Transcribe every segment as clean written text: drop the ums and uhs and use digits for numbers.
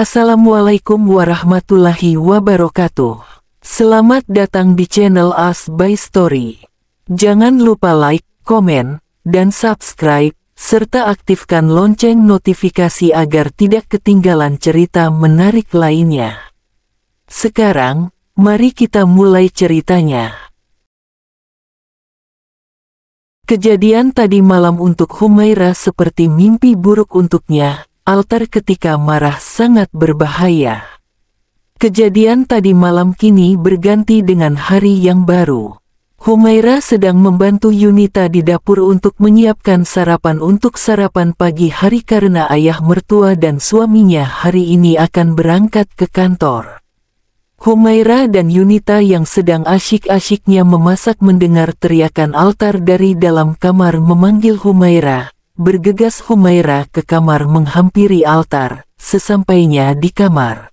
Assalamualaikum warahmatullahi wabarakatuh. Selamat datang di channel As by Story. Jangan lupa like, komen, dan subscribe, serta aktifkan lonceng notifikasi agar tidak ketinggalan cerita menarik lainnya. Sekarang, mari kita mulai ceritanya. Kejadian tadi malam untuk Humaira seperti mimpi buruk untuknya. Altar ketika marah sangat berbahaya. Kejadian tadi malam kini berganti dengan hari yang baru. Humaira sedang membantu Yunita di dapur untuk menyiapkan sarapan untuk sarapan pagi hari karena ayah mertua dan suaminya hari ini akan berangkat ke kantor. Humaira dan Yunita yang sedang asyik-asyiknya memasak mendengar teriakan Altar dari dalam kamar memanggil Humaira. Bergegas Humaira ke kamar menghampiri Altar. Sesampainya di kamar,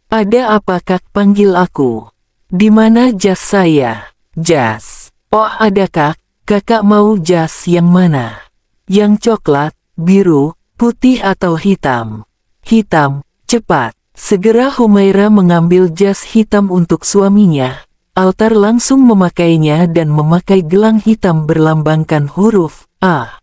"Ada apa kak panggil aku? Di mana jas saya?" "Jas? Oh ada kak, kakak mau jas yang mana? Yang coklat, biru, putih atau hitam?" "Hitam, cepat." Segera Humaira mengambil jas hitam untuk suaminya. Altar langsung memakainya dan memakai gelang hitam berlambangkan huruf A.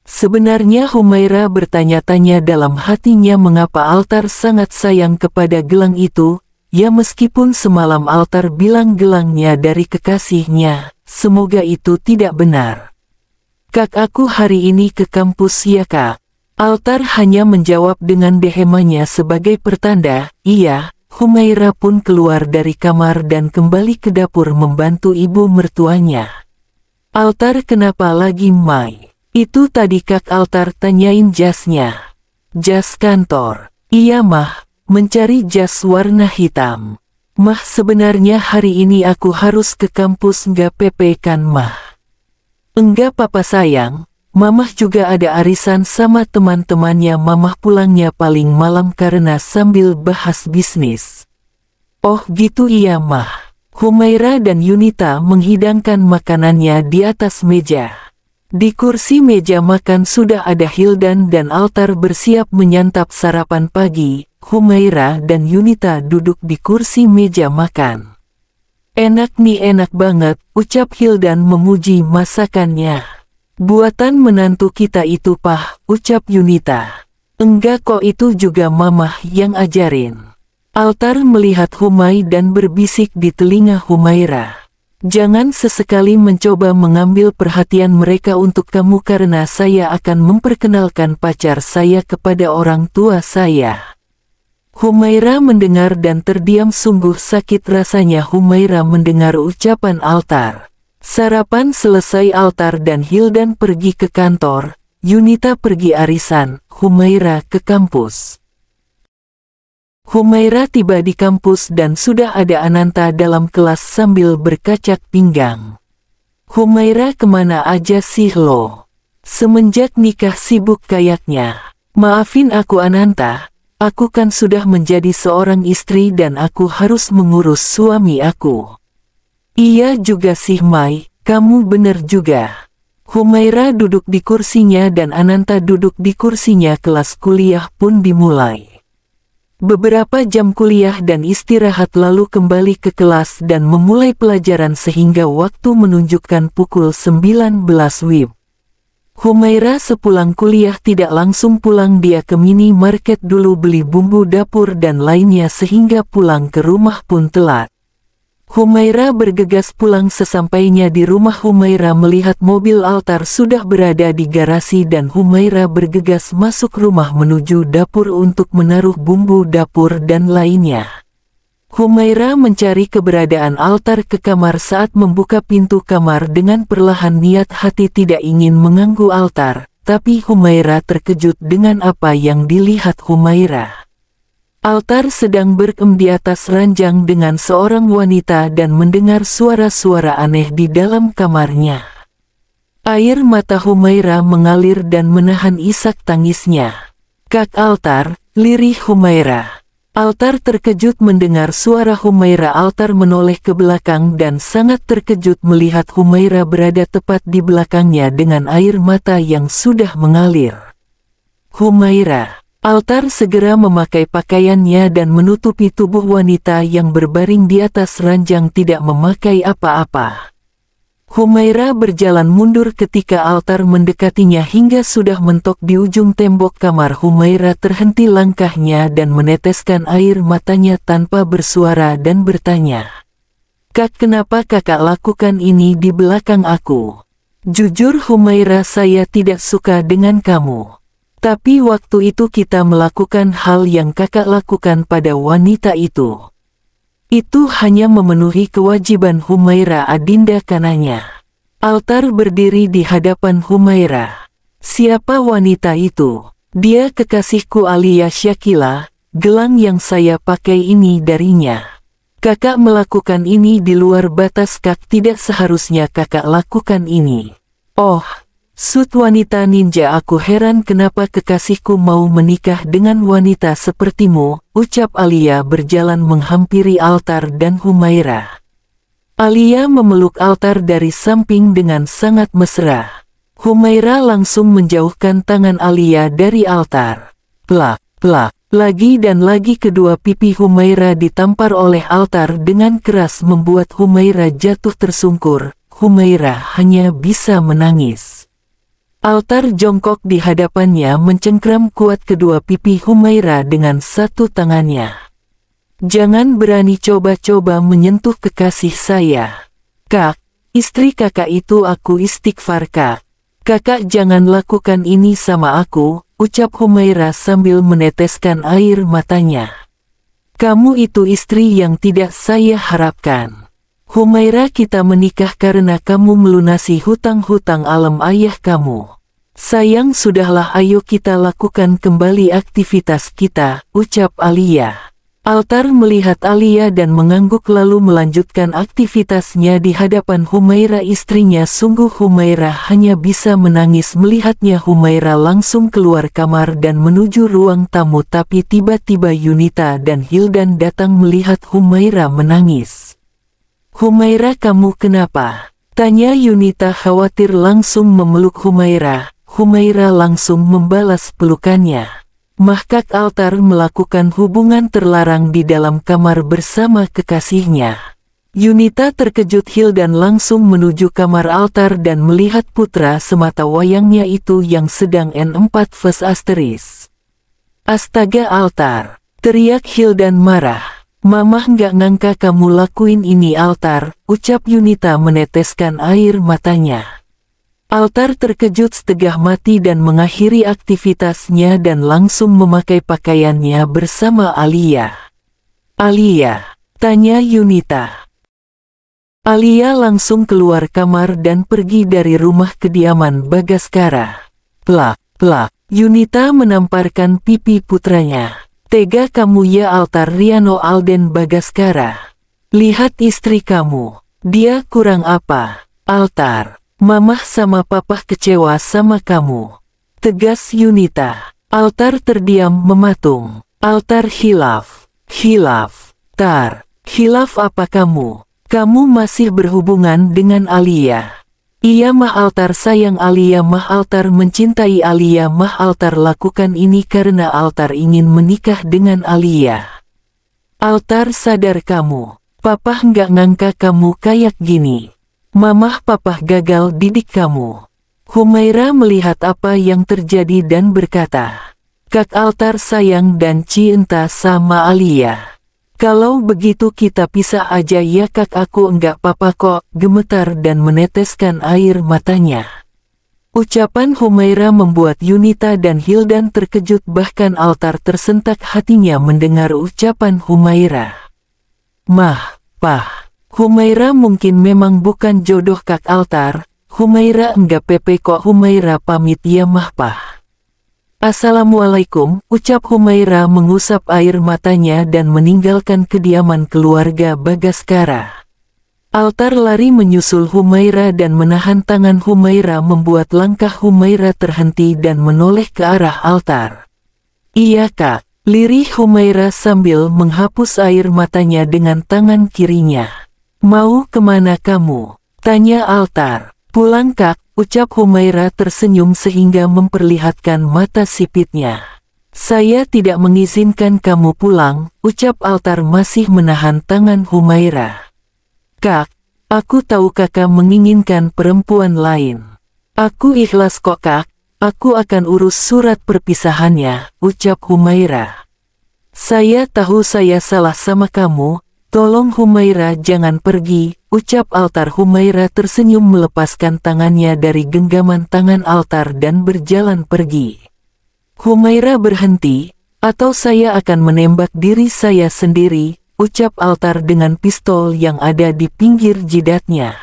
Sebenarnya Humaira bertanya-tanya dalam hatinya mengapa Altar sangat sayang kepada gelang itu. Ya meskipun semalam Altar bilang gelangnya dari kekasihnya, semoga itu tidak benar. "Kak aku hari ini ke kampus ya kak." Altar hanya menjawab dengan dehemanya sebagai pertanda, "Iya." Humaira pun keluar dari kamar dan kembali ke dapur membantu ibu mertuanya. "Altar kenapa lagi Mai?" "Itu tadi kak." Altar tanyain jasnya. "Jas kantor?" "Iya mah, mencari jas warna hitam." "Mah sebenarnya hari ini aku harus ke kampus nggak PP kan mah?" "Enggak papa sayang, mamah juga ada arisan sama teman-temannya." Mamah pulangnya paling malam karena sambil bahas bisnis. "Oh gitu iya mah." Humaira dan Yunita menghidangkan makanannya di atas meja. Di kursi meja makan sudah ada Hildan dan Altar bersiap menyantap sarapan pagi. Humaira dan Yunita duduk di kursi meja makan. "Enak nih enak banget," ucap Hildan memuji masakannya. "Buatan menantu kita itu pah," ucap Yunita. "Enggak kok itu juga mamah yang ajarin." Altar melihat Humai dan berbisik di telinga Humaira. "Jangan sesekali mencoba mengambil perhatian mereka untuk kamu karena saya akan memperkenalkan pacar saya kepada orang tua saya." Humaira mendengar dan terdiam, sungguh sakit rasanya Humaira mendengar ucapan Altar. Sarapan selesai Altar dan Hildan pergi ke kantor, Yunita pergi arisan, Humaira ke kampus. Humaira tiba di kampus dan sudah ada Ananta dalam kelas sambil berkacak pinggang. "Humaira kemana aja sih lo? Semenjak nikah sibuk kayaknya." "Maafin aku Ananta, aku kan sudah menjadi seorang istri dan aku harus mengurus suami aku." "Iya juga sih Mai, kamu bener juga." Humaira duduk di kursinya dan Ananta duduk di kursinya. Kelas kuliah pun dimulai. Beberapa jam kuliah dan istirahat lalu kembali ke kelas dan memulai pelajaran sehingga waktu menunjukkan pukul 19 WIB. Humaira sepulang kuliah tidak langsung pulang, dia ke minimarket dulu beli bumbu dapur dan lainnya sehingga pulang ke rumah pun telat. Humaira bergegas pulang. Sesampainya di rumah Humaira melihat mobil Altar sudah berada di garasi dan Humaira bergegas masuk rumah menuju dapur untuk menaruh bumbu dapur dan lainnya. Humaira mencari keberadaan Altar ke kamar. Saat membuka pintu kamar dengan perlahan, niat hati tidak ingin mengganggu Altar, tapi Humaira terkejut dengan apa yang dilihat Humaira. Altar sedang berem di atas ranjang dengan seorang wanita dan mendengar suara-suara aneh di dalam kamarnya. Air mata Humaira mengalir dan menahan isak tangisnya. "Kak Altar," lirih Humaira. Altar terkejut mendengar suara Humaira. Altar menoleh ke belakang dan sangat terkejut melihat Humaira berada tepat di belakangnya dengan air mata yang sudah mengalir. "Humaira, Altar segera memakai pakaiannya dan menutupi tubuh wanita yang berbaring di atas ranjang tidak memakai apa-apa. Humaira berjalan mundur ketika Altar mendekatinya hingga sudah mentok di ujung tembok kamar. Humaira terhenti langkahnya dan meneteskan air matanya tanpa bersuara dan bertanya, "Kak, kenapa kakak lakukan ini di belakang aku?" "Jujur Humaira, saya tidak suka dengan kamu. Tapi waktu itu kita melakukan hal yang kakak lakukan pada wanita itu. Itu hanya memenuhi kewajiban Humaira," Adinda kananya. Altar berdiri di hadapan Humaira. "Siapa wanita itu?" "Dia kekasihku alias Syakila, gelang yang saya pakai ini darinya. Kakak melakukan ini di luar batas, Kak, tidak seharusnya kakak lakukan ini." "Oh, Sud wanita ninja, aku heran kenapa kekasihku mau menikah dengan wanita sepertimu," ucap Alia berjalan menghampiri Altar dan Humaira. Alia memeluk Altar dari samping dengan sangat mesra. Humaira langsung menjauhkan tangan Alia dari Altar. Plak, plak, lagi dan lagi kedua pipi Humaira ditampar oleh Altar dengan keras membuat Humaira jatuh tersungkur. Humaira hanya bisa menangis. Altar jongkok di hadapannya mencengkram kuat kedua pipi Humaira dengan satu tangannya. "Jangan berani coba-coba menyentuh kekasih saya. Kak, istri kakak itu aku istighfar, Kak. Kakak jangan lakukan ini sama aku," ucap Humaira sambil meneteskan air matanya. "Kamu itu istri yang tidak saya harapkan. Humaira, kita menikah karena kamu melunasi hutang-hutang alam ayah kamu. Sayang, sudahlah, ayo kita lakukan kembali aktivitas kita," ucap Alia. Altar melihat Alia dan mengangguk lalu melanjutkan aktivitasnya di hadapan Humaira istrinya. Sungguh Humaira hanya bisa menangis melihatnya. Humaira langsung keluar kamar dan menuju ruang tamu, tapi tiba-tiba Yunita dan Hildan datang melihat Humaira menangis. "Humaira, kamu kenapa?" tanya Yunita khawatir langsung memeluk Humaira. Humaira langsung membalas pelukannya. Mahkak Altar melakukan hubungan terlarang di dalam kamar bersama kekasihnya. Yunita terkejut. Hildan langsung menuju kamar Altar dan melihat putra semata wayangnya itu yang sedang N4 Fes Asteris. "Astaga Altar!" teriak Hildan marah. "Mamah nggak ngangka kamu lakuin ini Altar," ucap Yunita meneteskan air matanya. Altar terkejut setengah mati dan mengakhiri aktivitasnya dan langsung memakai pakaiannya bersama Alia. "Alia?" tanya Yunita. Alia langsung keluar kamar dan pergi dari rumah kediaman Bagaskara. Plak, plak, Yunita menamparkan pipi putranya. "Tega kamu ya Altar!" "Riano Alden Bagaskara. Lihat istri kamu. Dia kurang apa?" "Altar, Mamah sama Papah kecewa sama kamu," tegas Yunita. Altar terdiam mematung. "Altar, hilaf, hilaf, tar, hilaf apa kamu? Kamu masih berhubungan dengan Alia?" "Iya mah Altar, sayang Alia mah." Altar mencintai Alia mah. Altar lakukan ini karena Altar ingin menikah dengan Alia. "Altar, sadar kamu. Papah nggak ngangka kamu kayak gini. Mamah Papah gagal didik kamu." Humaira melihat apa yang terjadi dan berkata, "Kak Altar sayang dan cinta sama Alia. Kalau begitu kita pisah aja ya Kak." "Aku enggak apa-apa kok," gemetar dan meneteskan air matanya. Ucapan Humaira membuat Yunita dan Hildan terkejut, bahkan Altar tersentak hatinya mendengar ucapan Humaira. "Mah, Pah, Humaira mungkin memang bukan jodoh Kak Altar." "Humaira enggak pepe kok." "Humaira pamit ya mah Pah." "Assalamualaikum," ucap Humaira mengusap air matanya dan meninggalkan kediaman keluarga Bagaskara. Altar lari menyusul Humaira dan menahan tangan Humaira membuat langkah Humaira terhenti dan menoleh ke arah Altar. "Iya Kak," lirih Humaira sambil menghapus air matanya dengan tangan kirinya. "Mau kemana kamu?" tanya Altar. "Pulang Kak," ucap Humaira tersenyum sehingga memperlihatkan mata sipitnya. Saya tidak mengizinkan kamu pulang, ucap Altar masih menahan tangan Humaira. Kak, aku tahu kakak menginginkan perempuan lain. Aku ikhlas kok kak, aku akan urus surat perpisahannya, ucap Humaira. Saya tahu saya salah sama kamu, tolong Humaira jangan pergi, ucap Altar. Humaira tersenyum melepaskan tangannya dari genggaman tangan Altar dan berjalan pergi. Humaira berhenti, atau saya akan menembak diri saya sendiri, ucap Altar dengan pistol yang ada di pinggir jidatnya.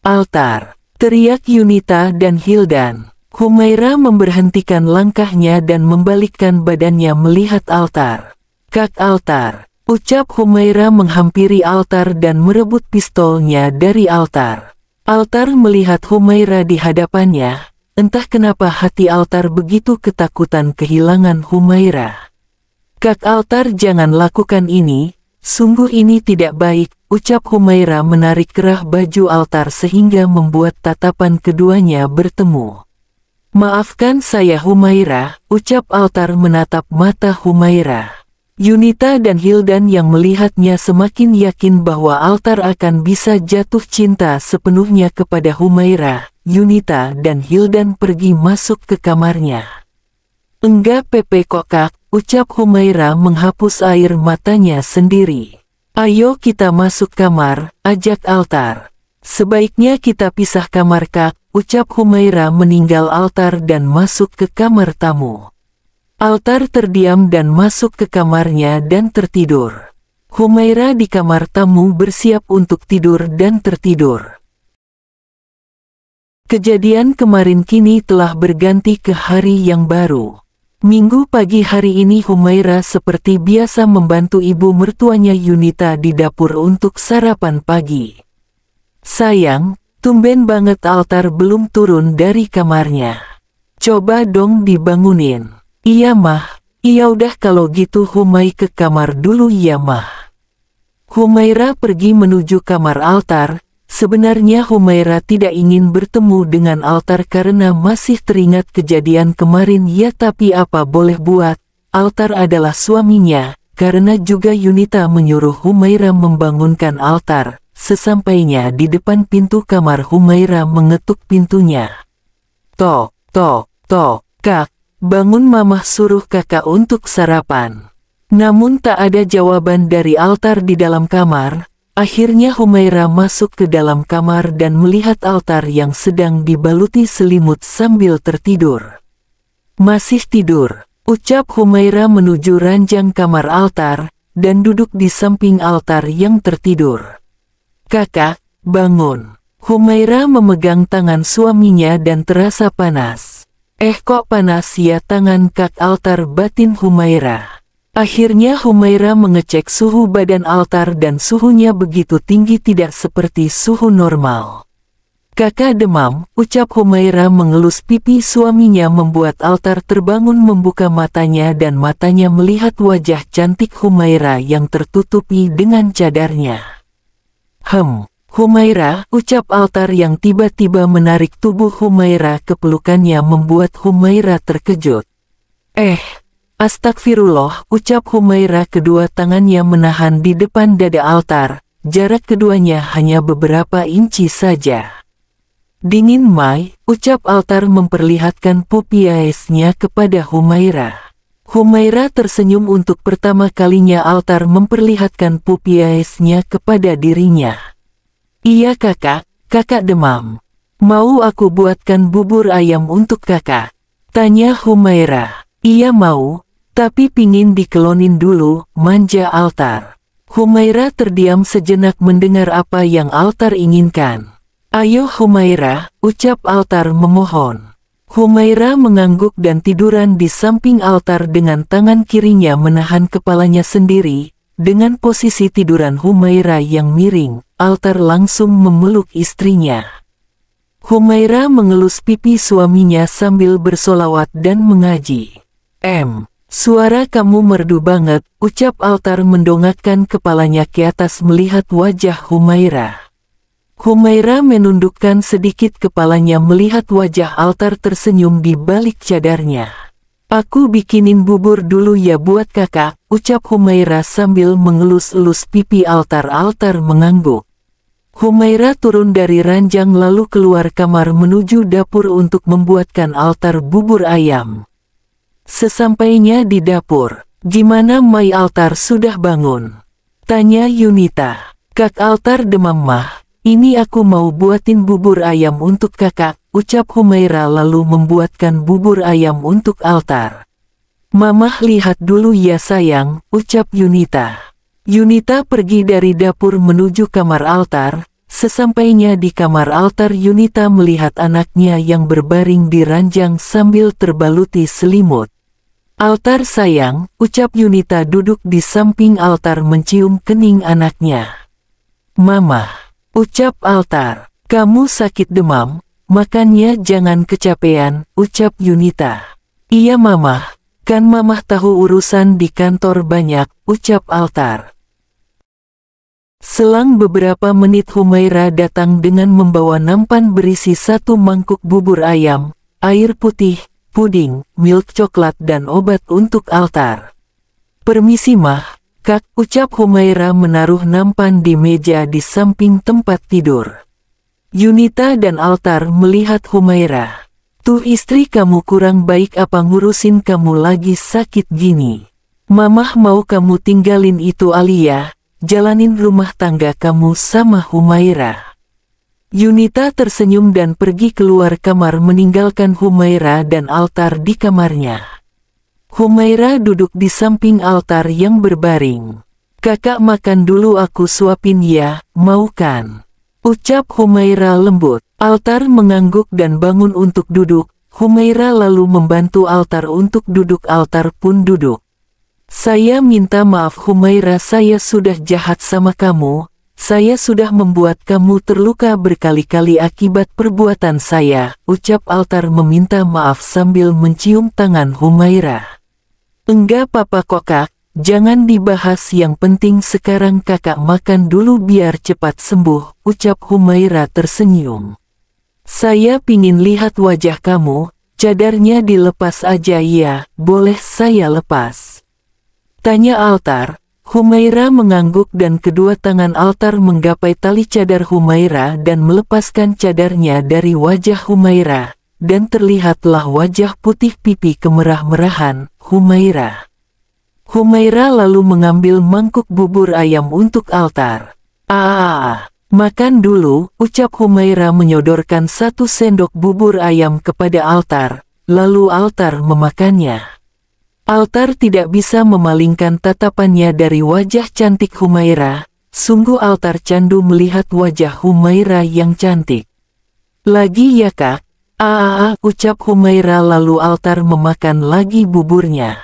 Altar, teriak Yunita dan Hildan. Humaira memberhentikan langkahnya dan membalikkan badannya melihat Altar. Kak Altar, ucap Humaira menghampiri Altar dan merebut pistolnya dari Altar. Altar melihat Humaira di hadapannya. Entah kenapa hati Altar begitu ketakutan kehilangan Humaira. Kak Altar jangan lakukan ini, sungguh ini tidak baik, ucap Humaira menarik kerah baju Altar sehingga membuat tatapan keduanya bertemu. Maafkan saya Humaira, ucap Altar menatap mata Humaira. Yunita dan Hildan yang melihatnya semakin yakin bahwa Altar akan bisa jatuh cinta sepenuhnya kepada Humaira. Yunita dan Hildan pergi masuk ke kamarnya. Enggak Pepe kok kak, ucap Humaira menghapus air matanya sendiri. Ayo kita masuk kamar, ajak Altar. Sebaiknya kita pisah kamar kak, ucap Humaira meninggal Altar dan masuk ke kamar tamu. Altar terdiam dan masuk ke kamarnya dan tertidur. Humaira di kamar tamu bersiap untuk tidur dan tertidur. Kejadian kemarin kini telah berganti ke hari yang baru. Minggu pagi hari ini Humaira seperti biasa membantu ibu mertuanya Yunita di dapur untuk sarapan pagi. Sayang, tumben banget Altar belum turun dari kamarnya. Coba dong dibangunin. Iya mah, iya udah kalau gitu Humai ke kamar dulu ya mah. Humaira pergi menuju kamar Altar. Sebenarnya Humaira tidak ingin bertemu dengan Altar karena masih teringat kejadian kemarin ya tapi apa boleh buat, Altar adalah suaminya, karena juga Yunita menyuruh Humaira membangunkan Altar. Sesampainya di depan pintu kamar Humaira mengetuk pintunya. Tok, tok, tok, kak, bangun mamah suruh kakak untuk sarapan. Namun tak ada jawaban dari Altar di dalam kamar. Akhirnya Humaira masuk ke dalam kamar dan melihat Altar yang sedang dibaluti selimut sambil tertidur. Masih tidur, ucap Humaira menuju ranjang kamar Altar, dan duduk di samping Altar yang tertidur. Kakak, bangun. Humaira memegang tangan suaminya dan terasa panas. Kok panas ya tangan kak Altar, batin Humaira. Akhirnya Humaira mengecek suhu badan Altar dan suhunya begitu tinggi tidak seperti suhu normal. Kakak demam, ucap Humaira mengelus pipi suaminya membuat Altar terbangun membuka matanya dan matanya melihat wajah cantik Humaira yang tertutupi dengan cadarnya. Humaira, ucap Altar yang tiba-tiba menarik tubuh Humaira ke pelukannya membuat Humaira terkejut. Astagfirullah, ucap Humaira kedua tangannya menahan di depan dada Altar, jarak keduanya hanya beberapa inci saja. Dingin Mai, ucap Altar memperlihatkan pupi aisnya kepada Humaira. Humaira tersenyum untuk pertama kalinya Altar memperlihatkan pupi aisnya kepada dirinya. Iya kakak, kakak demam. Mau aku buatkan bubur ayam untuk kakak? Tanya Humaira. Iya mau, tapi pingin dikelonin dulu, manja Altar. Humaira terdiam sejenak mendengar apa yang Altar inginkan. Ayo Humaira, ucap Altar memohon. Humaira mengangguk dan tiduran di samping Altar dengan tangan kirinya menahan kepalanya sendiri. Dengan posisi tiduran Humaira yang miring, Altar langsung memeluk istrinya. Humaira mengelus pipi suaminya sambil bersolawat dan mengaji. Suara kamu merdu banget, ucap Altar mendongakkan kepalanya ke atas melihat wajah Humaira. Humaira menundukkan sedikit kepalanya melihat wajah Altar tersenyum di balik cadarnya. Aku bikinin bubur dulu ya buat kakak, ucap Humaira sambil mengelus-elus pipi Altar. Altar mengangguk. Humaira turun dari ranjang lalu keluar kamar menuju dapur untuk membuatkan Altar bubur ayam. Sesampainya di dapur, "Gimana Mai, Altar sudah bangun?" tanya Yunita. "Kak, Altar demam mah, ini aku mau buatin bubur ayam untuk kakak," ucap Humaira lalu membuatkan bubur ayam untuk Altar. "Mamah lihat dulu ya sayang," ucap Yunita. Yunita pergi dari dapur menuju kamar Altar. Sesampainya di kamar Altar, Yunita melihat anaknya yang berbaring di ranjang sambil terbaluti selimut. "Altar sayang," ucap Yunita duduk di samping Altar mencium kening anaknya. "Mama," ucap Altar, "kamu sakit demam, makanya jangan kecapean," ucap Yunita. "Iya Mama, kan Mamah tahu urusan di kantor banyak," ucap Altar. Selang beberapa menit Humaira datang dengan membawa nampan berisi 1 mangkuk bubur ayam, air putih, puding, milk coklat dan obat untuk Altar. "Permisi mah, Kak," ucap Humaira menaruh nampan di meja di samping tempat tidur. Yunita dan Altar melihat Humaira. "Tuh istri kamu kurang baik apa ngurusin kamu lagi sakit gini. Mamah mau kamu tinggalin itu Alia, jalanin rumah tangga kamu sama Humaira." Yunita tersenyum dan pergi keluar kamar meninggalkan Humaira dan Altar di kamarnya. Humaira duduk di samping Altar yang berbaring. "Kakak makan dulu aku suapin ya, mau kan?" ucap Humaira lembut. Altar mengangguk dan bangun untuk duduk. Humaira lalu membantu Altar untuk duduk. Altar pun duduk. "Saya minta maaf Humaira, saya sudah jahat sama kamu. Saya sudah membuat kamu terluka berkali-kali akibat perbuatan saya," ucap Altar meminta maaf sambil mencium tangan Humaira. "Enggak apa-apa kok Kak, jangan dibahas, yang penting sekarang kakak makan dulu biar cepat sembuh," ucap Humaira tersenyum. "Saya pingin lihat wajah kamu, cadarnya dilepas aja ya, boleh saya lepas?" tanya Altar. Humaira mengangguk dan kedua tangan Altar menggapai tali cadar Humaira dan melepaskan cadarnya dari wajah Humaira, dan terlihatlah wajah putih pipi kemerah-merahan Humaira. Humaira lalu mengambil mangkuk bubur ayam untuk Altar. Makan dulu," ucap Humaira menyodorkan 1 sendok bubur ayam kepada Altar, lalu Altar memakannya. Altar tidak bisa memalingkan tatapannya dari wajah cantik Humaira. Sungguh Altar candu melihat wajah Humaira yang cantik. "Lagi ya Kak?" ucap Humaira lalu Altar memakan lagi buburnya.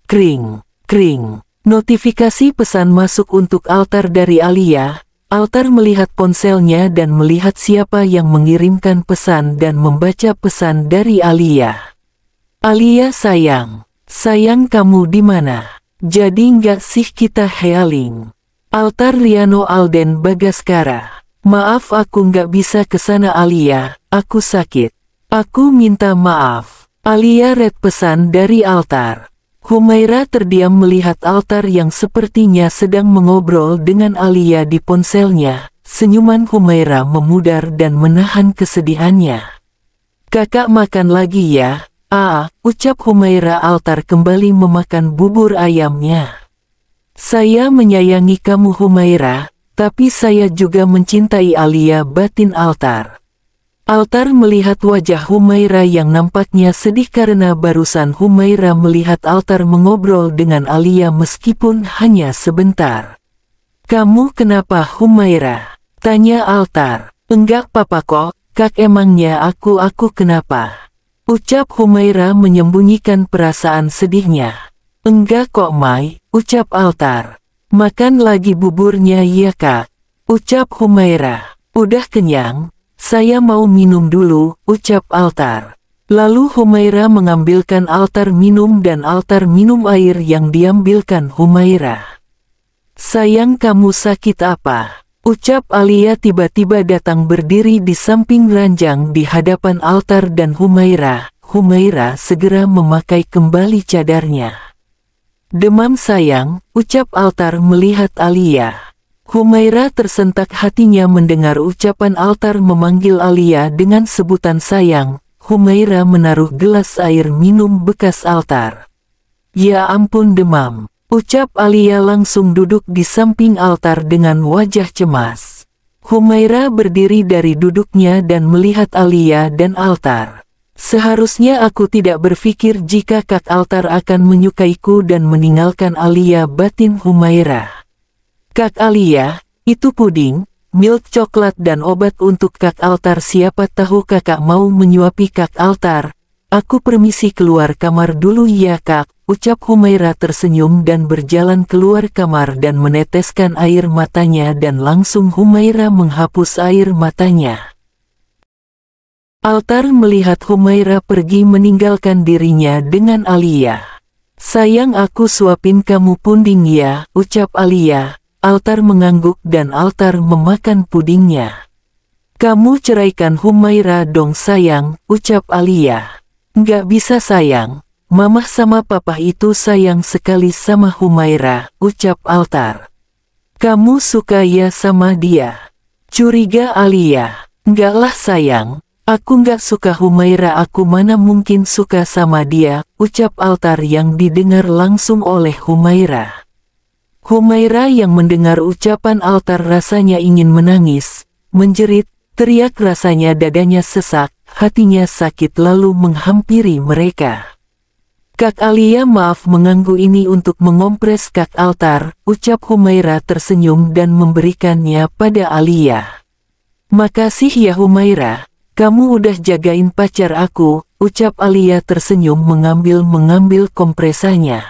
Kring, kring. Notifikasi pesan masuk untuk Altar dari Alia. Altar melihat ponselnya dan melihat siapa yang mengirimkan pesan dan membaca pesan dari Alia. "Alia sayang kamu di mana? Jadi nggak sih kita healing?" Altar Riano Alden Bagaskara. "Maaf aku nggak bisa kesana Alia, aku sakit. Aku minta maaf." Alia read pesan dari Altar. Humaira terdiam melihat Altar yang sepertinya sedang mengobrol dengan Alia di ponselnya. Senyuman Humaira memudar dan menahan kesedihannya. "Kakak makan lagi ya?" ucap Humaira. Altar kembali memakan bubur ayamnya. "Saya menyayangi kamu Humaira, tapi saya juga mencintai Alia," batin Altar. Altar melihat wajah Humaira yang nampaknya sedih karena barusan Humaira melihat Altar mengobrol dengan Alia meskipun hanya sebentar. "Kamu kenapa Humaira?" tanya Altar. "Enggak apa-apa kok, Kak, emangnya aku kenapa?" ucap Humaira menyembunyikan perasaan sedihnya. "Enggak kok Mai," ucap Altar. "Makan lagi buburnya ya Kak," ucap Humaira. "Udah kenyang, saya mau minum dulu," ucap Altar. Lalu Humaira mengambilkan Altar minum dan Altar minum air yang diambilkan Humaira. "Sayang kamu sakit apa?" ucap Alia tiba-tiba datang berdiri di samping ranjang di hadapan Altar dan Humaira. Humaira segera memakai kembali cadarnya. "Demam sayang," ucap Altar melihat Alia. Humaira tersentak hatinya mendengar ucapan Altar memanggil Alia dengan sebutan sayang. Humaira menaruh gelas air minum bekas Altar. "Ya ampun demam," ucap Alia langsung duduk di samping Altar dengan wajah cemas. Humaira berdiri dari duduknya dan melihat Alia dan Altar. "Seharusnya aku tidak berpikir jika Kak Altar akan menyukaiku dan meninggalkan Alia," batin Humaira. "Kak Alia, itu puding, milk coklat dan obat untuk Kak Altar. Siapa tahu kakak mau menyuapi Kak Altar. Aku permisi keluar kamar dulu ya Kak," ucap Humaira tersenyum dan berjalan keluar kamar dan meneteskan air matanya dan langsung Humaira menghapus air matanya. Altar melihat Humaira pergi meninggalkan dirinya dengan Alia. "Sayang aku suapin kamu puding ya," ucap Alia. Altar mengangguk dan Altar memakan pudingnya. "Kamu ceraikan Humaira dong sayang," ucap Alia. "Nggak bisa sayang, Mamah sama Papa itu sayang sekali sama Humaira," ucap Altar. "Kamu suka ya sama dia?" curiga Alia. "Nggak lah sayang, aku nggak suka Humaira, aku mana mungkin suka sama dia," ucap Altar yang didengar langsung oleh Humaira. Humaira yang mendengar ucapan Altar rasanya ingin menangis, menjerit, teriak, rasanya dadanya sesak, hatinya sakit lalu menghampiri mereka. "Kak Alia maaf mengganggu, ini untuk mengompres Kak Altar," ucap Humaira tersenyum dan memberikannya pada Alia. "Makasih ya Humaira, kamu udah jagain pacar aku," ucap Alia tersenyum mengambil kompresanya.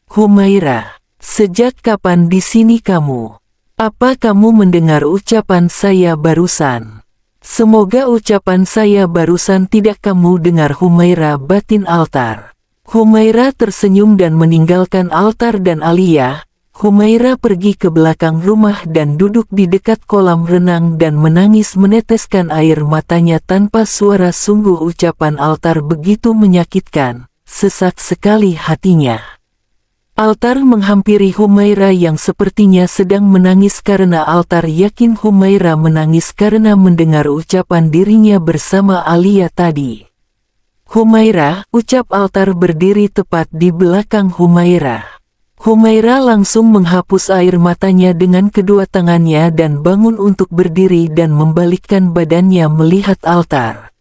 "Humaira, sejak kapan di sini kamu? Apa kamu mendengar ucapan saya barusan?" "Semoga ucapan saya barusan tidak kamu dengar Humaira," batin Altar. Humaira tersenyum dan meninggalkan Altar dan Alia. Humaira pergi ke belakang rumah dan duduk di dekat kolam renang dan menangis meneteskan air matanya tanpa suara. Sungguh ucapan Altar begitu menyakitkan, sesak sekali hatinya. Altar menghampiri Humaira yang sepertinya sedang menangis karena Altar yakin Humaira menangis karena mendengar ucapan dirinya bersama Alia tadi. "Humaira," ucap Altar berdiri tepat di belakang Humaira. Humaira langsung menghapus air matanya dengan kedua tangannya dan bangun untuk berdiri dan membalikkan badannya melihat Altar.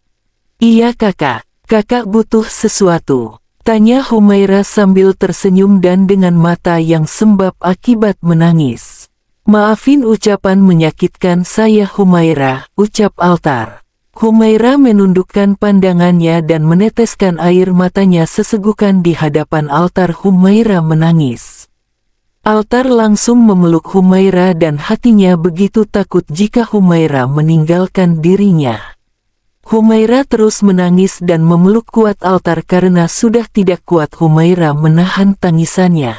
"Iya kakak, kakak butuh sesuatu?" tanya Humaira sambil tersenyum dan dengan mata yang sembab akibat menangis. "Maafin ucapan menyakitkan saya Humaira," ucap Altar. Humaira menundukkan pandangannya dan meneteskan air matanya sesegukan di hadapan Altar. Humaira menangis. Altar langsung memeluk Humaira dan hatinya begitu takut jika Humaira meninggalkan dirinya. Humaira terus menangis dan memeluk kuat Altar karena sudah tidak kuat Humaira menahan tangisannya.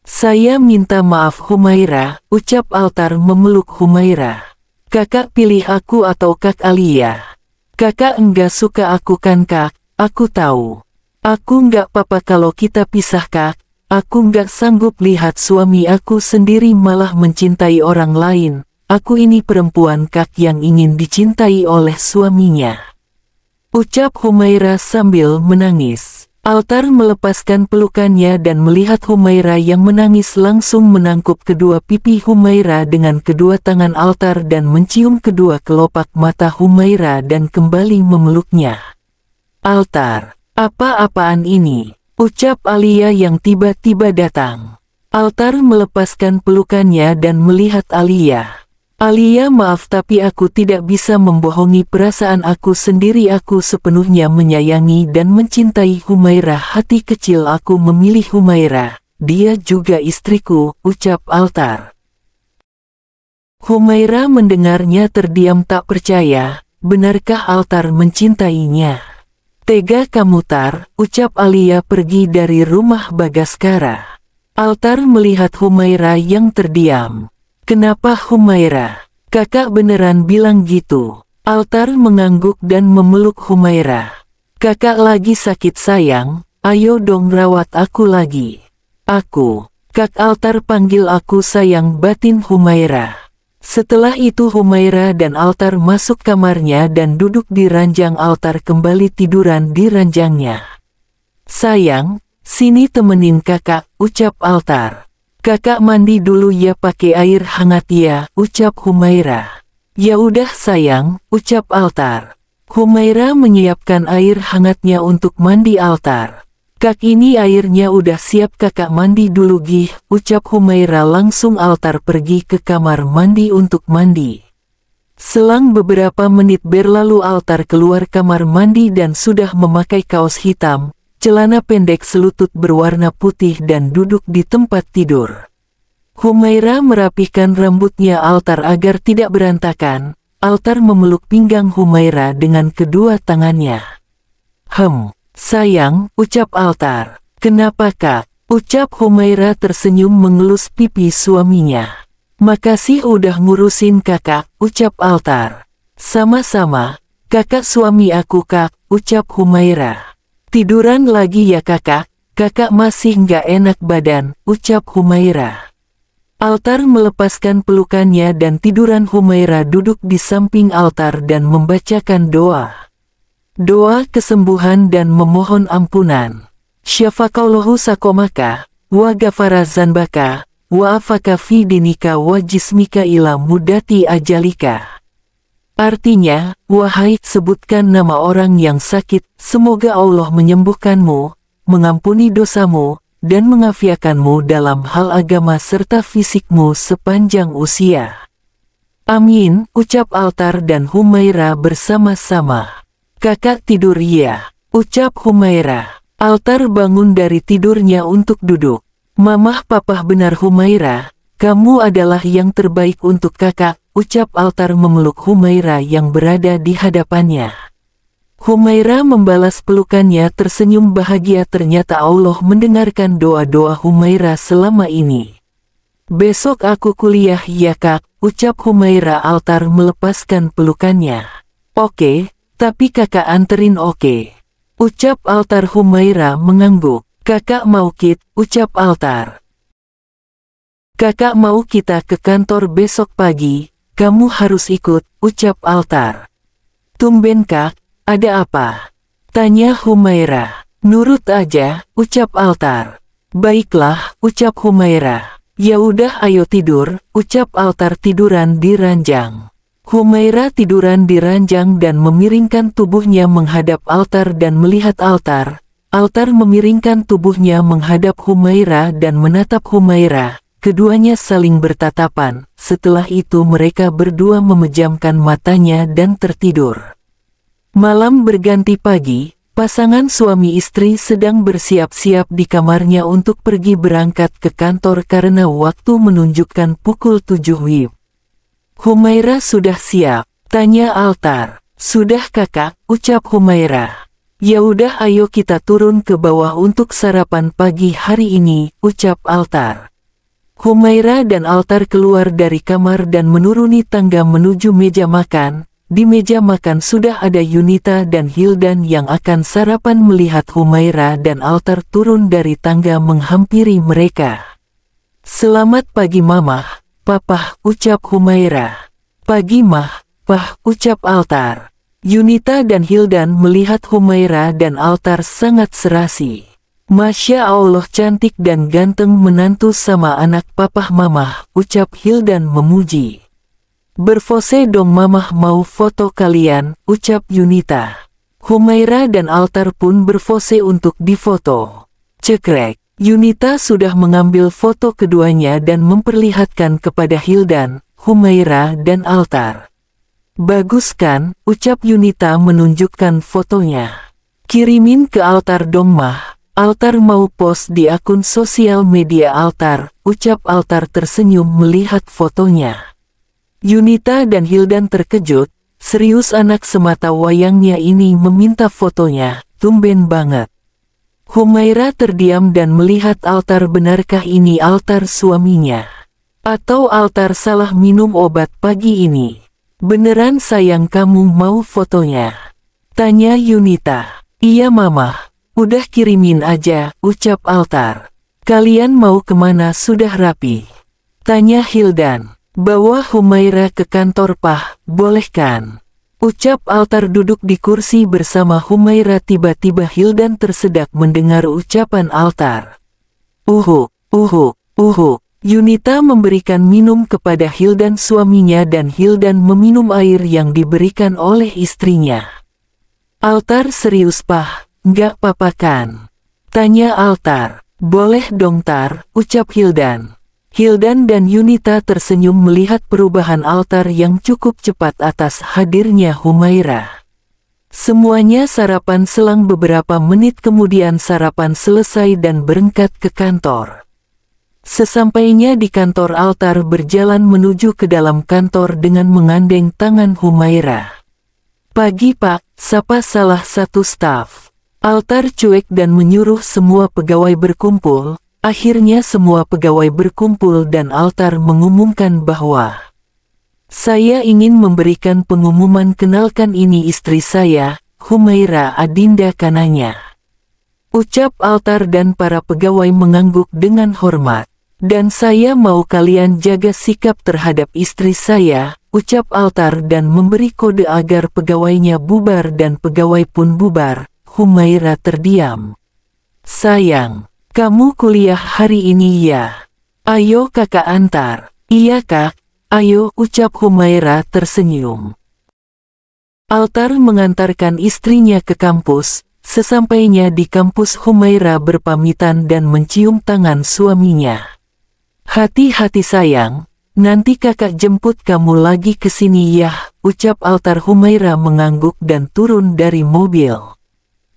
"Saya minta maaf Humaira," ucap Altar memeluk Humaira. "Kakak pilih aku atau Kak Alia? Kakak enggak suka aku kan Kak? Aku tahu. Aku enggak apa-apa kalau kita pisah Kak. Aku enggak sanggup lihat suami aku sendiri malah mencintai orang lain. Aku ini perempuan Kak yang ingin dicintai oleh suaminya," ucap Humaira sambil menangis. Altar melepaskan pelukannya dan melihat Humaira yang menangis langsung menangkup kedua pipi Humaira dengan kedua tangan Altar dan mencium kedua kelopak mata Humaira dan kembali memeluknya. "Altar, apa-apaan ini?" ucap Alia yang tiba-tiba datang. Altar melepaskan pelukannya dan melihat Alia. "Alia maaf tapi aku tidak bisa membohongi perasaan aku sendiri. Aku sepenuhnya menyayangi dan mencintai Humaira. Hati kecil aku memilih Humaira. Dia juga istriku," ucap Altar. Humaira mendengarnya terdiam tak percaya. "Benarkah Altar mencintainya?" "Tega kamu Tar," ucap Alia pergi dari rumah Bagaskara. Altar melihat Humaira yang terdiam. "Kenapa Humaira? Kakak beneran bilang gitu?" Altar mengangguk dan memeluk Humaira. Kakak lagi sakit sayang, ayo dong rawat aku lagi. Aku, Kak Altar panggil aku sayang, batin Humaira. Setelah itu Humaira dan Altar masuk kamarnya dan duduk di ranjang. Altar kembali tiduran di ranjangnya. Sayang, sini temenin kakak, ucap Altar. Kakak mandi dulu ya pakai air hangat ya, ucap Humaira. Ya udah sayang, ucap Altar. Humaira menyiapkan air hangatnya untuk mandi Altar. Kak ini airnya udah siap, kakak mandi dulu gih, ucap Humaira. Langsung Altar pergi ke kamar mandi untuk mandi. Selang beberapa menit berlalu Altar keluar kamar mandi dan sudah memakai kaos hitam, celana pendek selutut berwarna putih dan duduk di tempat tidur. Humaira merapihkan rambutnya Altar agar tidak berantakan. Altar memeluk pinggang Humaira dengan kedua tangannya. Sayang, ucap Altar. Kenapa kak? Ucap Humaira tersenyum mengelus pipi suaminya. Makasih udah ngurusin kakak, ucap Altar. Sama-sama, kakak suami aku kak, ucap Humaira. Tiduran lagi ya kakak, kakak masih nggak enak badan, ucap Humaira. Altar melepaskan pelukannya dan tiduran. Humaira duduk di samping Altar dan membacakan doa. Doa kesembuhan dan memohon ampunan. Syafaqallahu sakomaka, wa ghafara zanbaka, wa afaka fi dinika wa jismika ila mudati ajalika. Artinya, wahai, sebutkan nama orang yang sakit, semoga Allah menyembuhkanmu, mengampuni dosamu, dan mengafiakanmu dalam hal agama serta fisikmu sepanjang usia. Amin, ucap Altar dan Humaira bersama-sama. Kakak tidur ya, ucap Humaira. Altar bangun dari tidurnya untuk duduk. Mamah papah benar Humaira, kamu adalah yang terbaik untuk kakak, ucap Altar memeluk Humaira yang berada di hadapannya. Humaira membalas pelukannya tersenyum bahagia. Ternyata Allah mendengarkan doa-doa Humaira selama ini. Besok aku kuliah ya kak, ucap Humaira. Altar melepaskan pelukannya. Oke, tapi kakak anterin oke, ucap Altar. Humaira mengangguk. Kakak mau kit, ucap Altar. Kakak mau kita ke kantor besok pagi, kamu harus ikut, ucap Altar. Tumben kak, ada apa? Tanya Humaira. Nurut aja, ucap Altar. Baiklah, ucap Humaira. Ya udah ayo tidur, ucap Altar tiduran di ranjang. Humaira tiduran di ranjang dan memiringkan tubuhnya menghadap Altar dan melihat Altar. Altar memiringkan tubuhnya menghadap Humaira dan menatap Humaira. Keduanya saling bertatapan. Setelah itu mereka berdua memejamkan matanya dan tertidur. Malam berganti pagi, pasangan suami istri sedang bersiap-siap di kamarnya untuk pergi berangkat ke kantor karena waktu menunjukkan pukul 7 WIB. Humaira sudah siap? Tanya Altar. Sudah kakak, ucap Humaira. Ya udah ayo kita turun ke bawah untuk sarapan pagi hari ini, ucap Altar. Humaira dan Altar keluar dari kamar dan menuruni tangga menuju meja makan. Di meja makan sudah ada Yunita dan Hildan yang akan sarapan. Melihat Humaira dan Altar turun dari tangga menghampiri mereka. Selamat pagi mamah, papah, ucap Humaira. Pagi mah, pah, ucap Altar. Yunita dan Hildan melihat Humaira dan Altar sangat serasi. Masya Allah cantik dan ganteng menantu sama anak papah mamah, ucap Hildan memuji. Berfose dong mamah mau foto kalian, ucap Yunita. Humaira dan Altar pun berfose untuk difoto. Cekrek, Yunita sudah mengambil foto keduanya dan memperlihatkan kepada Hildan, Humaira dan Altar. Bagus kan, ucap Yunita menunjukkan fotonya. Kirimin ke Altar dong mah, Altar mau post di akun sosial media Altar, ucap Altar tersenyum melihat fotonya. Yunita dan Hildan terkejut, serius anak semata wayangnya ini meminta fotonya, tumben banget. Humaira terdiam dan melihat Altar. Benarkah ini Altar suaminya? Atau Altar salah minum obat pagi ini? Beneran sayang kamu mau fotonya? Tanya Yunita. Iya Mama, udah kirimin aja, ucap Altar. Kalian mau kemana sudah rapi? Tanya Hildan. Bawa Humaira ke kantor Pak, boleh kan? Ucap Altar duduk di kursi bersama Humaira. Tiba-tiba Hildan tersedak mendengar ucapan Altar. Uhuk, uhuk, uhuk. Yunita memberikan minum kepada Hildan suaminya dan Hildan meminum air yang diberikan oleh istrinya. Altar serius Pak, nggak apa-apa kan? Tanya Altar. Boleh dong Tar, ucap Hildan. Hildan dan Yunita tersenyum melihat perubahan Altar yang cukup cepat atas hadirnya Humaira. Semuanya sarapan selang beberapa menit kemudian sarapan selesai dan berangkat ke kantor. Sesampainya di kantor Altar berjalan menuju ke dalam kantor dengan mengandeng tangan Humaira. Pagi Pak, sapa salah satu staf. Altar cuek dan menyuruh semua pegawai berkumpul. Akhirnya semua pegawai berkumpul dan Altar mengumumkan bahwa saya ingin memberikan pengumuman kenalkan ini istri saya, Humaira Adinda Kananya. Ucap Altar dan para pegawai mengangguk dengan hormat. Dan saya mau kalian jaga sikap terhadap istri saya, ucap Altar dan memberi kode agar pegawainya bubar dan pegawai pun bubar. Humaira terdiam. Sayang. Kamu kuliah hari ini ya? Ayo kakak antar. Iya kak, ayo ucap Humaira tersenyum. Altar mengantarkan istrinya ke kampus. Sesampainya di kampus Humaira berpamitan dan mencium tangan suaminya. Hati-hati sayang, nanti kakak jemput kamu lagi ke sini ya, ucap Altar. Humaira mengangguk dan turun dari mobil.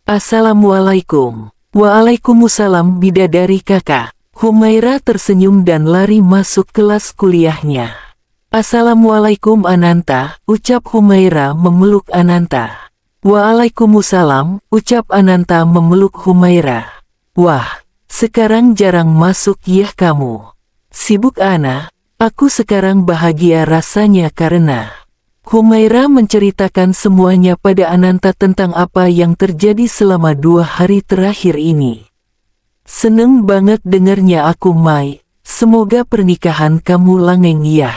Assalamualaikum. Waalaikumsalam bidadari kakak. Humaira tersenyum dan lari masuk kelas kuliahnya. Assalamualaikum Ananta, ucap Humaira memeluk Ananta. Waalaikumsalam, ucap Ananta memeluk Humaira. Wah, sekarang jarang masuk ya kamu. Sibuk Ana, aku sekarang bahagia rasanya karena... Humaira menceritakan semuanya pada Ananta tentang apa yang terjadi selama 2 hari terakhir ini. Seneng banget dengernya aku Mai, semoga pernikahan kamu langgeng ya.